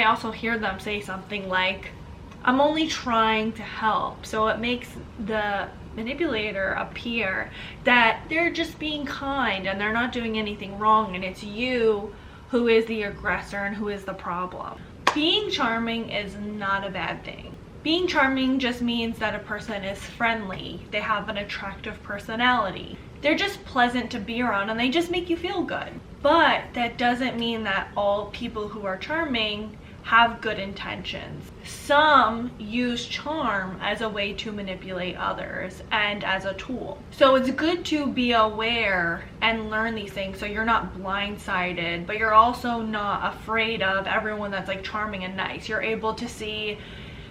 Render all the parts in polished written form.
may also hear them say something like, I'm only trying to help. So it makes the manipulator appear that they're just being kind and they're not doing anything wrong, and it's you who is the aggressor and who is the problem. Being charming is not a bad thing. Being charming just means that a person is friendly, they have an attractive personality, they're just pleasant to be around, and they just make you feel good. But that doesn't mean that all people who are charming have good intentions. Some use charm as a way to manipulate others and as a tool. So it's good to be aware and learn these things so you're not blindsided, but you're also not afraid of everyone that's like charming and nice. You're able to see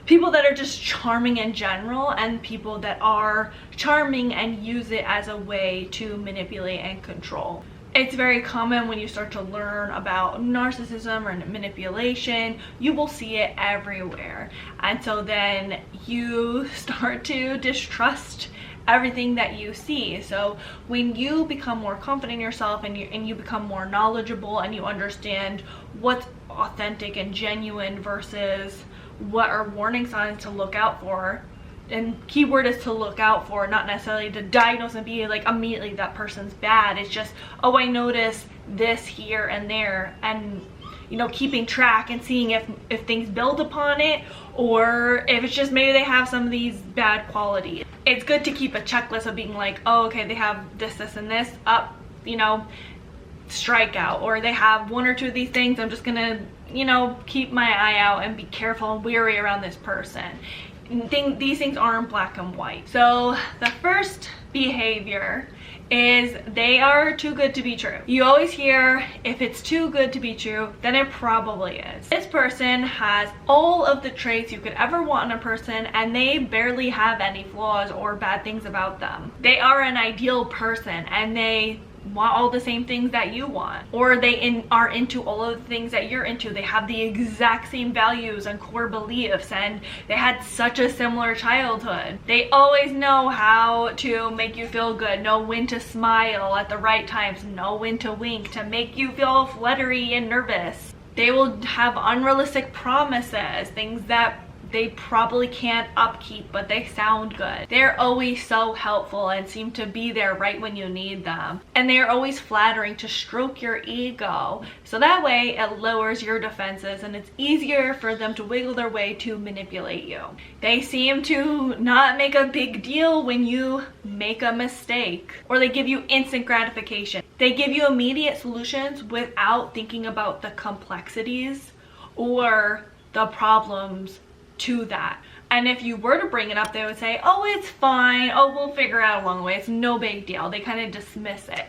people that are just charming in general and people that are charming and use it as a way to manipulate and control. It's very common when you start to learn about narcissism or manipulation, you will see it everywhere. And so then you start to distrust everything that you see. So when you become more confident in yourself and you become more knowledgeable and you understand what's authentic and genuine versus what are warning signs to look out for, and keyword is to look out for, not necessarily to diagnose and be like immediately that person's bad. It's just, oh, I notice this here and there, and you know, keeping track and seeing if things build upon it, or if it's just maybe they have some of these bad qualities. It's good to keep a checklist of being like, oh, okay, they have this, this, and this, up, you know, strikeout, or they have one or two of these things, I'm just gonna, you know, keep my eye out and be careful and wary around this person. These things aren't black and white. So the first behavior is they are too good to be true. You always hear, if it's too good to be true, then it probably is. This person has all of the traits you could ever want in a person, and they barely have any flaws or bad things about them. They are an ideal person and they want all the same things that you want, or they are into all of the things that you're into. They have the exact same values and core beliefs, and they had such a similar childhood. They always know how to make you feel good, know when to smile at the right times, know when to wink to make you feel fluttery and nervous. They will have unrealistic promises, things that they probably can't upkeep, but they sound good. They're always so helpful and seem to be there right when you need them. And they are always flattering to stroke your ego. So that way it lowers your defenses and it's easier for them to wiggle their way to manipulate you. They seem to not make a big deal when you make a mistake, or they give you instant gratification. They give you immediate solutions without thinking about the complexities or the problems to that. And if you were to bring it up, they would say, oh, it's fine, oh, we'll figure it out along the way, it's no big deal. They kind of dismiss it.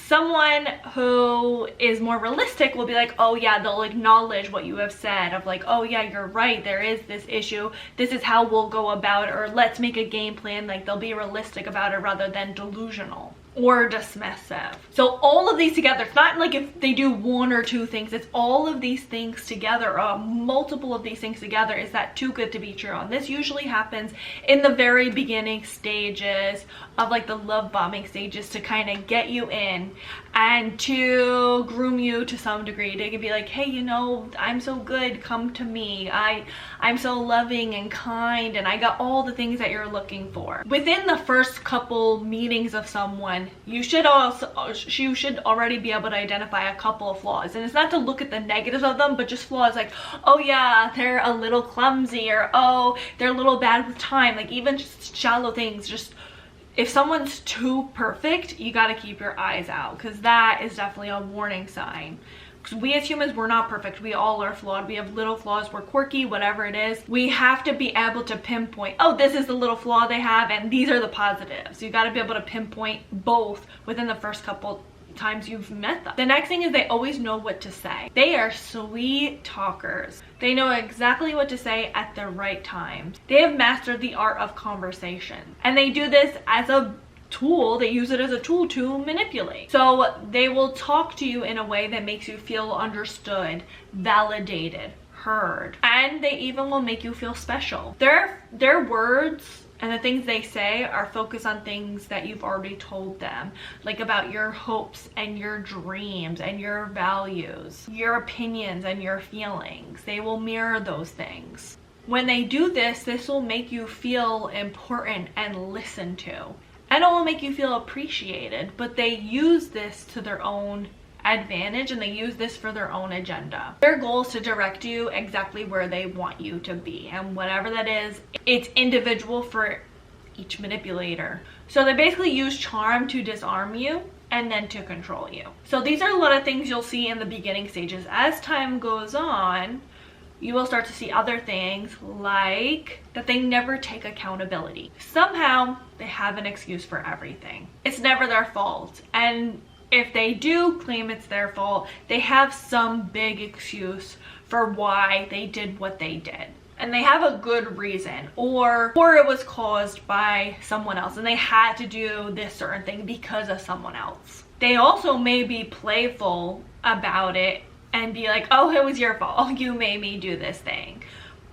Someone who is more realistic will be like, oh yeah, they'll acknowledge what you have said, of like, oh yeah, you're right, there is this issue, this is how we'll go about it, or let's make a game plan. Like, they'll be realistic about it rather than delusional or dismissive. So all of these together, it's not like if they do one or two things, it's all of these things together, multiple of these things together, is that too good to be true. And this usually happens in the very beginning stages of like the love bombing stages, to kind of get you in and to groom you to some degree. They can be like, hey, you know, I'm so good, come to me, I'm so loving and kind, and I got all the things that you're looking for. Within the first couple meetings of someone, you should already be able to identify a couple of flaws. And it's not to look at the negatives of them, but just flaws like, oh yeah, they're a little clumsy, or oh, they're a little bad with time. Like, even just shallow things. Just, if someone's too perfect, you got to keep your eyes out, because that is definitely a warning sign. Because we as humans, we're not perfect. We all are flawed. We have little flaws. We're quirky, whatever it is. We have to be able to pinpoint, oh, this is the little flaw they have, and these are the positives. You got to be able to pinpoint both within the first couple times you've met them. The next thing is they always know what to say. They are sweet talkers. They know exactly what to say at the right time. They have mastered the art of conversation. And they do this as a tool. They use it as a tool to manipulate. So they will talk to you in a way that makes you feel understood, validated, heard, and they even will make you feel special. Their words And the things they say are focused on things that you've already told them, like about your hopes and your dreams and your values, your opinions and your feelings. They will mirror those things. When they do this, this will make you feel important and listened to. And it will make you feel appreciated, but they use this to their own advantage and they use this for their own agenda. Their goal is to direct you exactly where they want you to be, and whatever that is, it's individual for each manipulator. So they basically use charm to disarm you and then to control you. So these are a lot of things you'll see in the beginning stages. As time goes on, you will start to see other things, like that they never take accountability. Somehow they have an excuse for everything. It's never their fault, and if they do claim it's their fault, they have some big excuse for why they did what they did. And they have a good reason, or it was caused by someone else and they had to do this certain thing because of someone else. They also may be playful about it and be like, oh, it was your fault, you made me do this thing.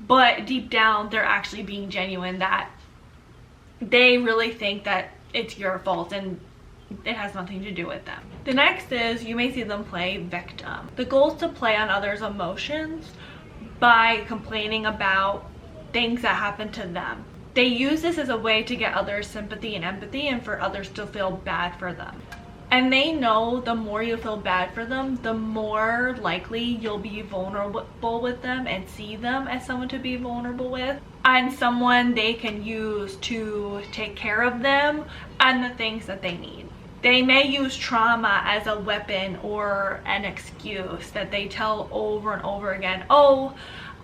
But deep down, they're actually being genuine, that they really think that it's your fault and it has nothing to do with them. The next is, you may see them play victim. The goal is to play on others' emotions by complaining about things that happen to them. They use this as a way to get others sympathy and empathy and for others to feel bad for them. And they know the more you feel bad for them, the more likely you'll be vulnerable with them and see them as someone to be vulnerable with, and someone they can use to take care of them and the things that they need. They may use trauma as a weapon or an excuse that they tell over and over again. Oh,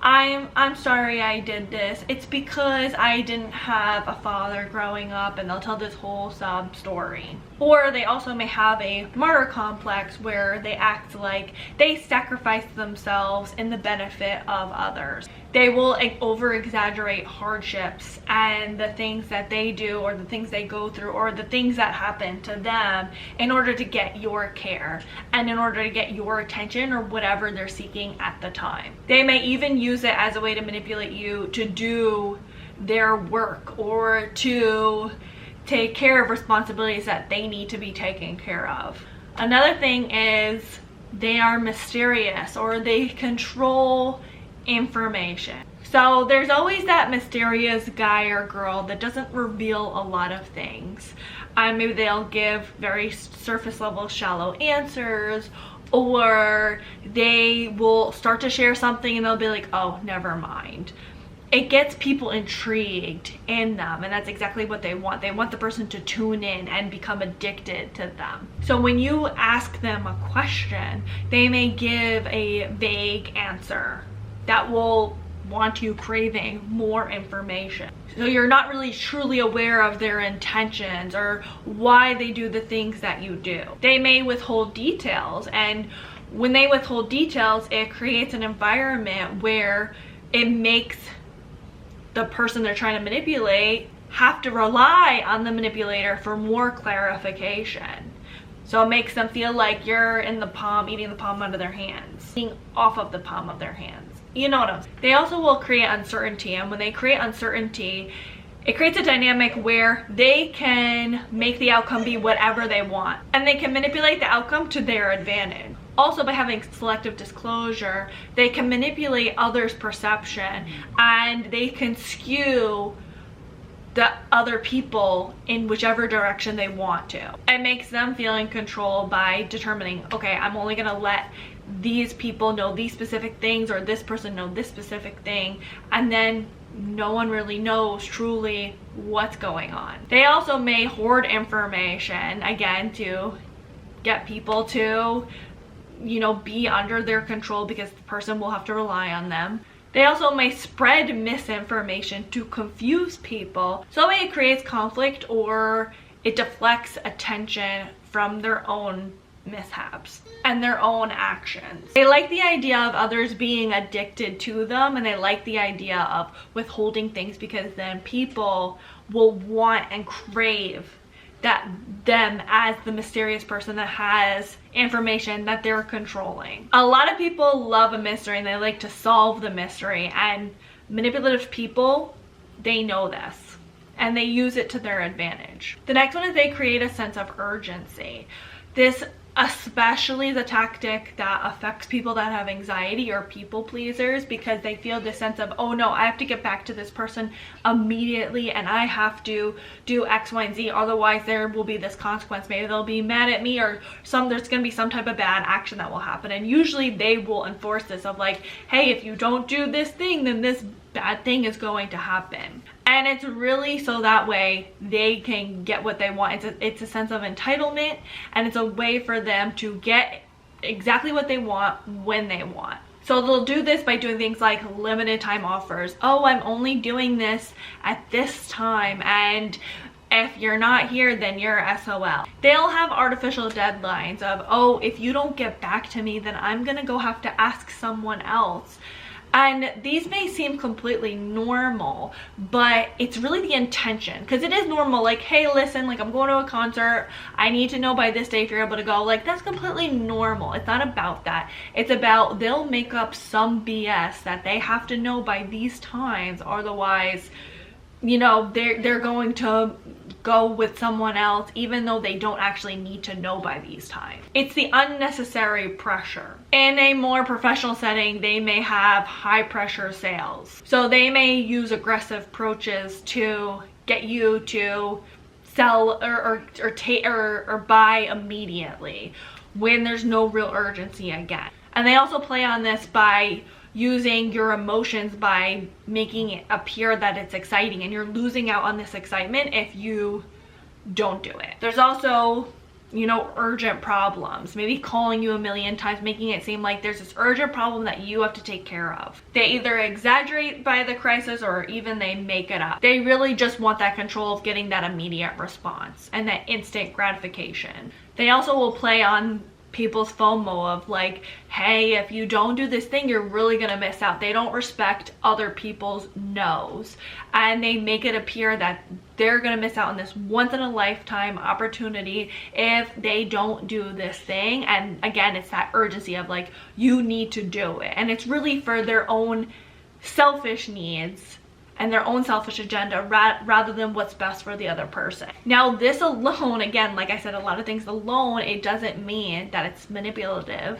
I'm sorry I did this. It's because I didn't have a father growing up, and they'll tell this whole sob story. Or they also may have a martyr complex where they act like they sacrifice themselves in the benefit of others. They will over-exaggerate hardships and the things that they do or the things they go through or the things that happen to them in order to get your care and in order to get your attention or whatever they're seeking at the time. They may even use it as a way to manipulate you to do their work or to take care of responsibilities that they need to be taken care of. Another thing is they are mysterious, or they control information. So there's always that mysterious guy or girl that doesn't reveal a lot of things. Maybe they'll give very surface level shallow answers, or they will start to share something and they'll be like, oh, never mind. It gets people intrigued in them, and that's exactly what they want. They want the person to tune in and become addicted to them. So when you ask them a question, they may give a vague answer that will want you craving more information. So you're not really truly aware of their intentions or why they do the things that you do. They may withhold details, and when they withhold details, it creates an environment where it makes the person they're trying to manipulate have to rely on the manipulator for more clarification. So it makes them feel like you're in the palm, eating the palm under their hands, eating off of the palm of their hands. You know what I'm saying? They also will create uncertainty, and when they create uncertainty, it creates a dynamic where they can make the outcome be whatever they want, and they can manipulate the outcome to their advantage. Also, by having selective disclosure, they can manipulate others' perception, and they can skew the other people in whichever direction they want to. It makes them feel in control by determining, okay, I'm only gonna let these people know these specific things, or this person know this specific thing, and then no one really knows truly what's going on. They also may hoard information, again, to get people to, you know, be under their control because the person will have to rely on them. They also may spread misinformation to confuse people, so it creates conflict or it deflects attention from their own mishaps and their own actions. They like the idea of others being addicted to them, and they like the idea of withholding things because then people will want and crave them as the mysterious person that has information that they're controlling. A lot of people love a mystery and they like to solve the mystery, and manipulative people, they know this. and they use it to their advantage. The next one is they create a sense of urgency. This especially is a tactic that affects people that have anxiety or people pleasers, because they feel this sense of, oh no, I have to get back to this person immediately and I have to do X, Y, and Z, otherwise there will be this consequence. Maybe they'll be mad at me, or there's going to be some type of bad action that will happen. And usually they will enforce this of like, hey, if you don't do this thing, then this bad thing is going to happen. And it's really so that way they can get what they want. It's a sense of entitlement, and it's a way for them to get exactly what they want when they want. So they'll do this by doing things like limited time offers. Oh, I'm only doing this at this time, and if you're not here, then you're SOL. They'll have artificial deadlines of, oh, if you don't get back to me, then I'm gonna go have to ask someone else. And these may seem completely normal, but it's really the intention, because it is normal. Like, hey, listen, like, I'm going to a concert, I need to know by this day if you're able to go. Like, that's completely normal. It's not about that. It's about they'll make up some BS that they have to know by these times, otherwise, you know, they're going to go with someone else, even though they don't actually need to know by these times. It's the unnecessary pressure. In a more professional setting, they may have high pressure sales. So they may use aggressive approaches to get you to sell or buy immediately when there's no real urgency again. And they also play on this by using your emotions, by making it appear that it's exciting, and you're losing out on this excitement if you don't do it. There's also, you know, urgent problems, maybe calling you a million times, making it seem like there's this urgent problem that you have to take care of. They either exaggerate by the crisis, or even they make it up. They really just want that control of getting that immediate response and that instant gratification. They also will play on people's FOMO of like, hey, if you don't do this thing, you're really gonna miss out. They don't respect other people's no's, and they make it appear that they're gonna miss out on this once in a lifetime opportunity if they don't do this thing. And again, it's that urgency of like, you need to do it, and it's really for their own selfish needs and their own selfish agenda rather than what's best for the other person. Now, this alone, again, like I said, a lot of things alone, it doesn't mean that it's manipulative.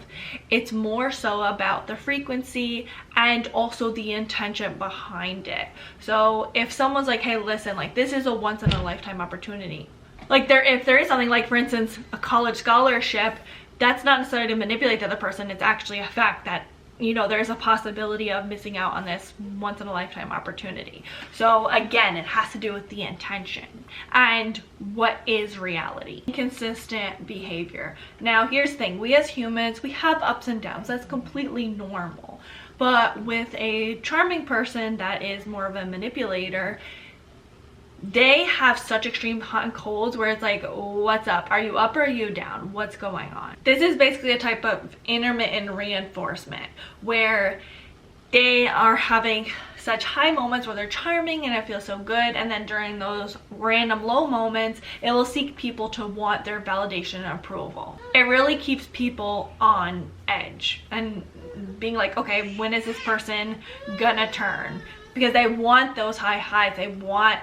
It's more so about the frequency and also the intention behind it. So if someone's like, hey, listen, like, this is a once in a lifetime opportunity. Like, if there is something like, for instance, a college scholarship, that's not necessarily to manipulate the other person. It's actually a fact that, you know, there's a possibility of missing out on this once in a lifetime opportunity. So again, it has to do with the intention and what is reality. Inconsistent behavior. Now, here's the thing. We as humans, we have ups and downs. That's completely normal. But with a charming person that is more of a manipulator, they have such extreme hot and colds where it's like, what's up? Are you up or are you down? What's going on? This is basically a type of intermittent reinforcement where they are having such high moments where they're charming and it feels so good, and then during those random low moments, it will seek people to want their validation and approval. It really keeps people on edge and being like, okay, when is this person gonna turn? Because they want those high highs. They want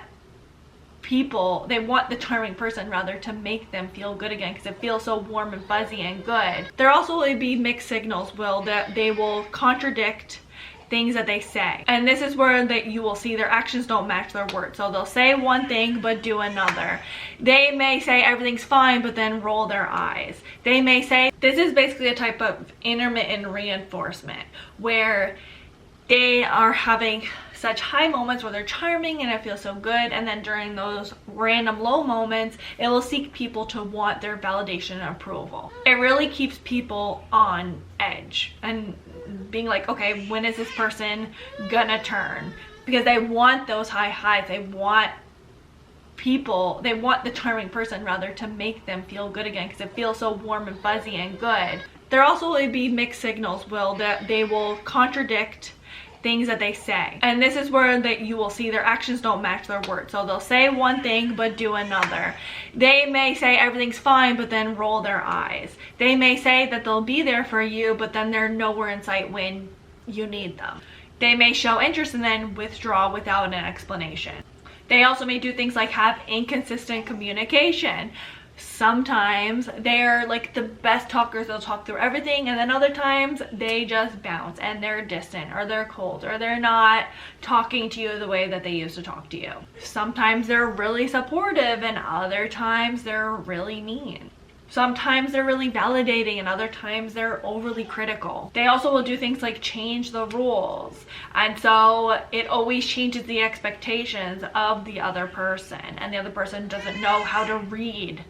the charming person rather to make them feel good again, because it feels so warm and fuzzy and good. There also will be mixed signals, that they will contradict things that they say, and this is where you will see their actions don't match their words. So they'll say one thing but do another. They may say everything's fine but then roll their eyes. They may say, this is basically a type of intermittent reinforcement where they are having such high moments where they're charming and it feels so good, and then during those random low moments, it will seek people to want their validation and approval. It really keeps people on edge and being like, okay, when is this person gonna turn? Because they want those high highs. They want the charming person rather to make them feel good again, because it feels so warm and fuzzy and good. There also will be mixed signals, that they will contradict things that they say, and this is where you will see their actions don't match their words. So they'll say one thing but do another. They may say everything's fine but then roll their eyes. They may say that they'll be there for you, but then they're nowhere in sight when you need them. They may show interest and then withdraw without an explanation. They also may do things like have inconsistent communication. Sometimes they're like the best talkers, they'll talk through everything, and then other times they just bounce and they're distant or they're cold or they're not talking to you the way that they used to talk to you. Sometimes they're really supportive and other times they're really mean. Sometimes they're really validating and other times they're overly critical. They also will do things like change the rules. And so it always changes the expectations of the other person, and the other person doesn't know how to read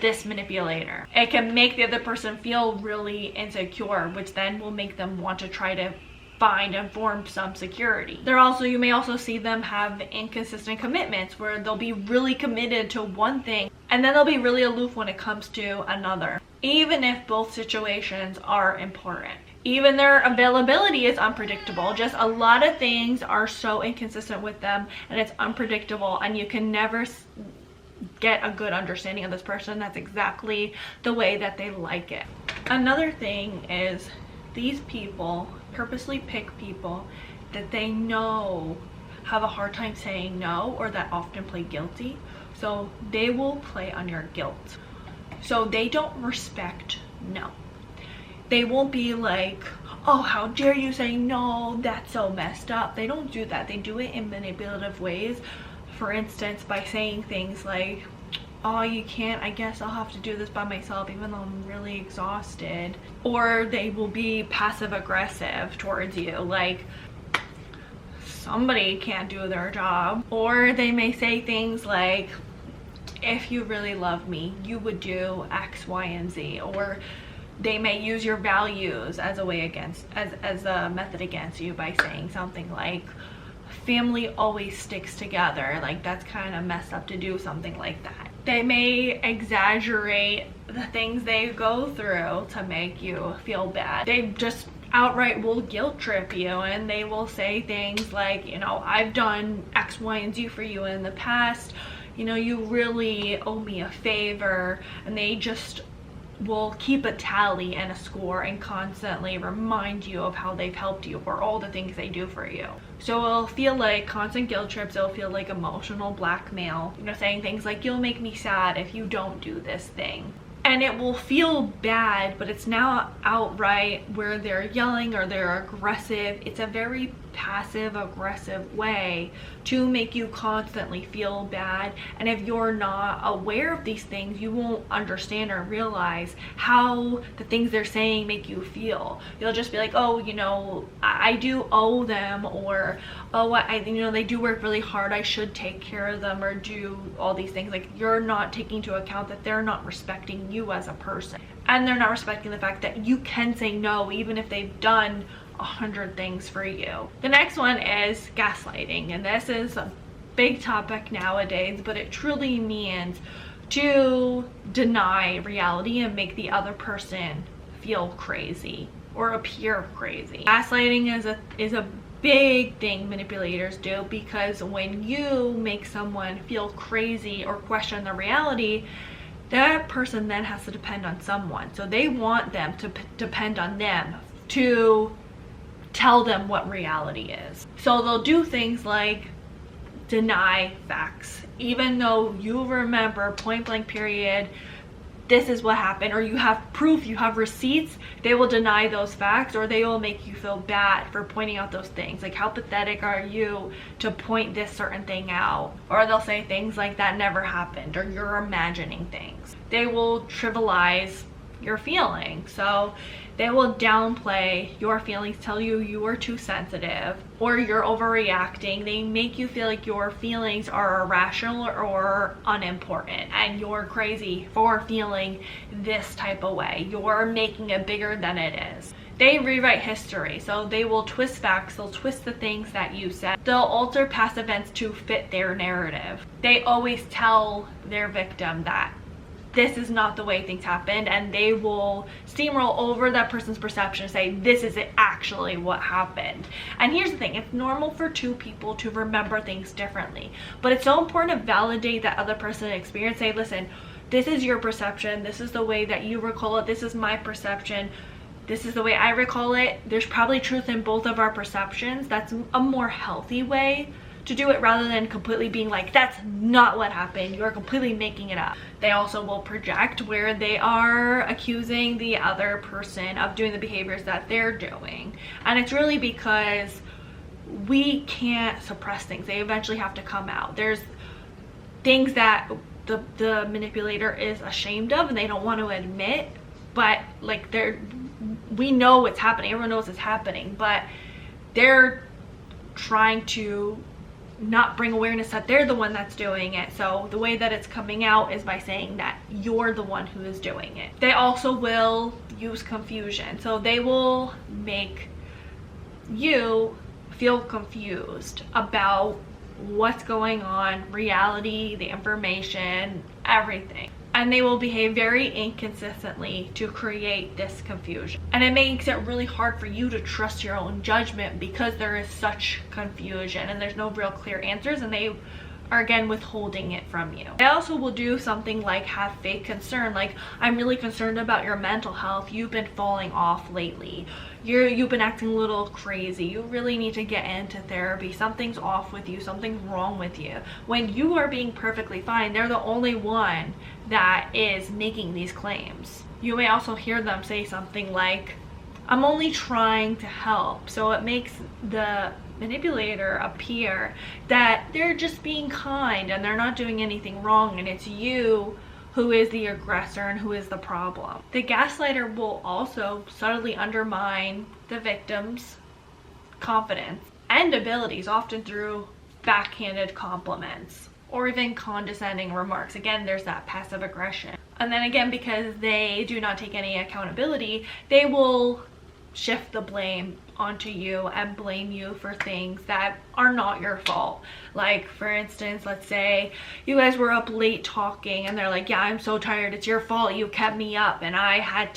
this manipulator. It can make the other person feel really insecure, which then will make them want to try to find and form some security. You may also see them have inconsistent commitments where they'll be really committed to one thing and then they'll be really aloof when it comes to another, even if both situations are important. Even their availability is unpredictable. Just a lot of things are so inconsistent with them and it's unpredictable, and you can never get a good understanding of this person. That's exactly the way that they like it. Another thing is these people purposely pick people that they know have a hard time saying no or that often play guilty. So they will play on your guilt. So they don't respect no. They won't be like, oh, how dare you say no, that's so messed up. They don't do that. They do it in manipulative ways. For instance, by saying things like, oh, you can't, I guess I'll have to do this by myself even though I'm really exhausted. Or they will be passive aggressive towards you, like somebody can't do their job. Or they may say things like, if you really love me, you would do X, Y, and Z. Or they may use your values as a way against, as a method against you by saying something like, family always sticks together. Like, that's kind of messed up to do something like that. They may exaggerate the things they go through to make you feel bad. They just outright will guilt trip you, and they will say things like, you know, I've done X, Y, and Z for you in the past, you know, you really owe me a favor. And they just will keep a tally and a score and constantly remind you of how they've helped you or all the things they do for you. So it'll feel like constant guilt trips. It'll feel like emotional blackmail, you know, saying things like, you'll make me sad if you don't do this thing. And it will feel bad, but it's not outright where they're yelling or they're aggressive. It's a very passive aggressive way to make you constantly feel bad. And if you're not aware of these things, you won't understand or realize how the things they're saying make you feel. You'll just be like, oh, you know, I do owe them, or oh, you know, they do work really hard, I should take care of them, or do all these things. Like, you're not taking into account that they're not respecting you as a person, and they're not respecting the fact that you can say no even if they've done 100 things for you. The next one is gaslighting, and this is a big topic nowadays, but it truly means to deny reality and make the other person feel crazy or appear crazy. Gaslighting is a big thing manipulators do, because when you make someone feel crazy or question the reality, that person then has to depend on someone. So they want them to depend on them to tell them what reality is. So they'll do things like deny facts, even though you remember point blank period, this is what happened, or you have proof, you have receipts. They will deny those facts, or they will make you feel bad for pointing out those things. Like, how pathetic are you to point this certain thing out? Or they'll say things like, that never happened, or you're imagining things. They will trivialize your feelings. So they will downplay your feelings, tell you you are too sensitive or you're overreacting. They make you feel like your feelings are irrational or unimportant and you're crazy for feeling this type of way. You're making it bigger than it is. They rewrite history, so they will twist facts, they'll twist the things that you said. They'll alter past events to fit their narrative. They always tell their victim that this is not the way things happened, and they will steamroll over that person's perception and say, this is actually what happened. And here's the thing, it's normal for two people to remember things differently, but it's so important to validate that other person's experience. Say, listen, this is your perception, this is the way that you recall it, this is my perception, this is the way I recall it. There's probably truth in both of our perceptions. That's a more healthy way to do it rather than completely being like, that's not what happened, you're completely making it up. They also will project where they are accusing the other person of doing the behaviors that they're doing. And it's really because we can't suppress things. They eventually have to come out. There's things that the manipulator is ashamed of and they don't want to admit, but like we know it's happening, everyone knows it's happening, but they're trying to not bring awareness that they're the one that's doing it. So the way that it's coming out is by saying that you're the one who is doing it. They also will use confusion. So they will make you feel confused about what's going on, reality, the information, everything. And they will behave very inconsistently to create this confusion. And it makes it really hard for you to trust your own judgment because there is such confusion and there's no real clear answers, and they are again withholding it from you. They also will do something like have fake concern, like, I'm really concerned about your mental health, you've been falling off lately, you've been acting a little crazy, you really need to get into therapy, something's off with you, something's wrong with you. When you are being perfectly fine, they're the only one that is making these claims. You may also hear them say something like, I'm only trying to help. So it makes the manipulator appear that they're just being kind and they're not doing anything wrong, and it's you who is the aggressor and who is the problem. The gaslighter will also subtly undermine the victim's confidence and abilities, often through backhanded compliments or even condescending remarks. Again, there's that passive aggression. And then again, because they do not take any accountability, they will shift the blame onto you and blame you for things that are not your fault. Like, for instance, let's say you guys were up late talking and they're like, yeah, I'm so tired, it's your fault, you kept me up and I had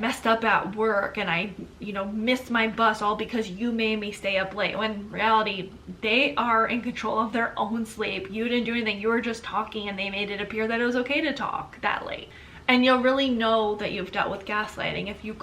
messed up at work and I missed my bus all because you made me stay up late. When in reality, they are in control of their own sleep. You didn't do anything, you were just talking and they made it appear that it was okay to talk that late. And you'll really know that you've dealt with gaslighting if you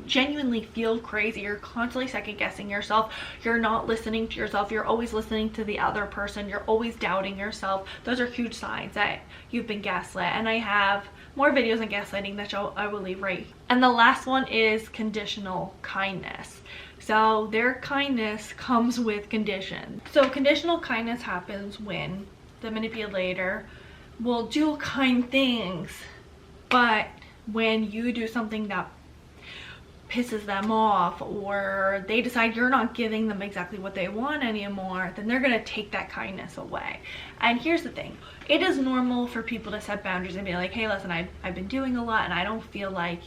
genuinely feel crazy, you're constantly second guessing yourself, you're not listening to yourself, you're always listening to the other person, you're always doubting yourself. Those are huge signs that you've been gaslit. And I have more videos on gaslighting that I will leave right. And the last one is conditional kindness. So their kindness comes with conditions. So conditional kindness happens when the manipulator will do kind things, but when you do something that pisses them off or they decide you're not giving them exactly what they want anymore, then they're going to take that kindness away. And here's the thing, it is normal for people to set boundaries and be like, hey, listen, I've been doing a lot and I don't feel like,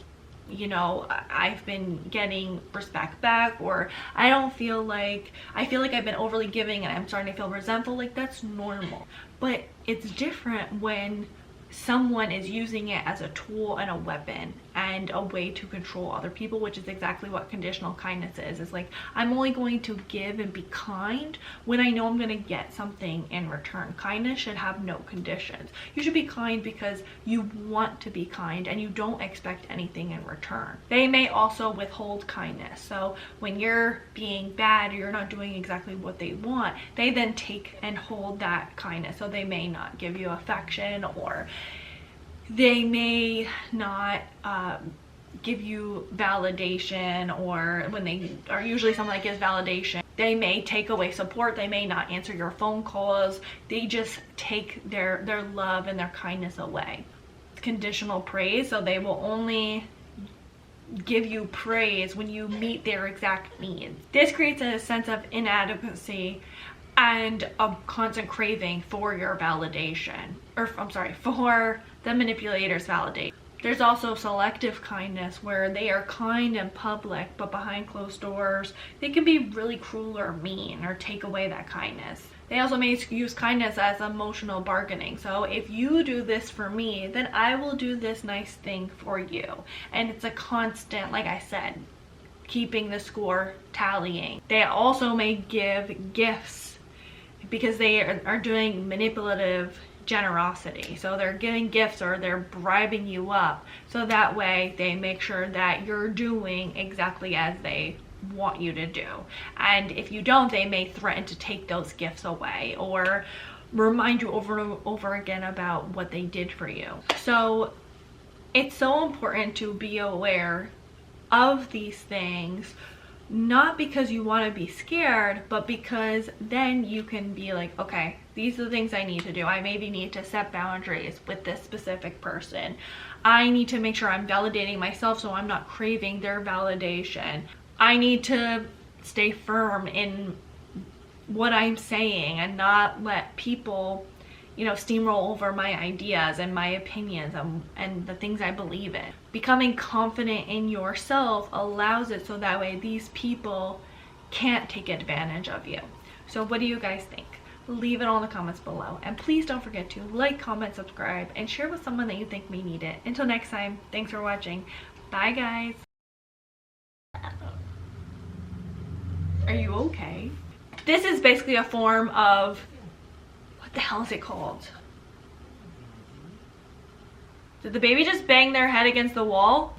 I've been getting respect back, or I feel like I've been overly giving and I'm starting to feel resentful. Like, that's normal. But it's different when someone is using it as a tool and a weapon and a way to control other people, which is exactly what conditional kindness is. It's like, I'm only going to give and be kind when I know I'm going to get something in return. Kindness should have no conditions. You should be kind because you want to be kind and you don't expect anything in return. They may also withhold kindness. So when you're being bad or you're not doing exactly what they want, they then take and hold that kindness. So they may not give you affection, or they may not give you validation, or when they are usually someone that gives validation, they may take away support, they may not answer your phone calls, they just take their love and their kindness away. Conditional praise, so they will only give you praise when you meet their exact needs. This creates a sense of inadequacy and a constant craving for your validation, or for the manipulator's validation. There's also selective kindness, where they are kind in public, but behind closed doors, they can be really cruel or mean or take away that kindness. They also may use kindness as emotional bargaining. So if you do this for me, then I will do this nice thing for you. And it's a constant, like I said, keeping the score tallying. They also may give gifts because they are doing manipulative generosity. So they're giving gifts or they're bribing you up, so that way they make sure that you're doing exactly as they want you to do. And if you don't, they may threaten to take those gifts away or remind you over and over again about what they did for you. So it's so important to be aware of these things, not because you want to be scared, but because then you can be like, okay, these are the things I need to do. I maybe need to set boundaries with this specific person. I need to make sure I'm validating myself so I'm not craving their validation. I need to stay firm in what I'm saying and not let people, you know, steamroll over my ideas and my opinions and the things I believe in. Becoming confident in yourself allows it so that way these people can't take advantage of you. So what do you guys think? Leave it all in the comments below. And please don't forget to like, comment, subscribe, and share with someone that you think may need it. Until next time, thanks for watching. Bye, guys. Are you okay? This is basically a form of, what the hell is it called? Did the baby just bang their head against the wall?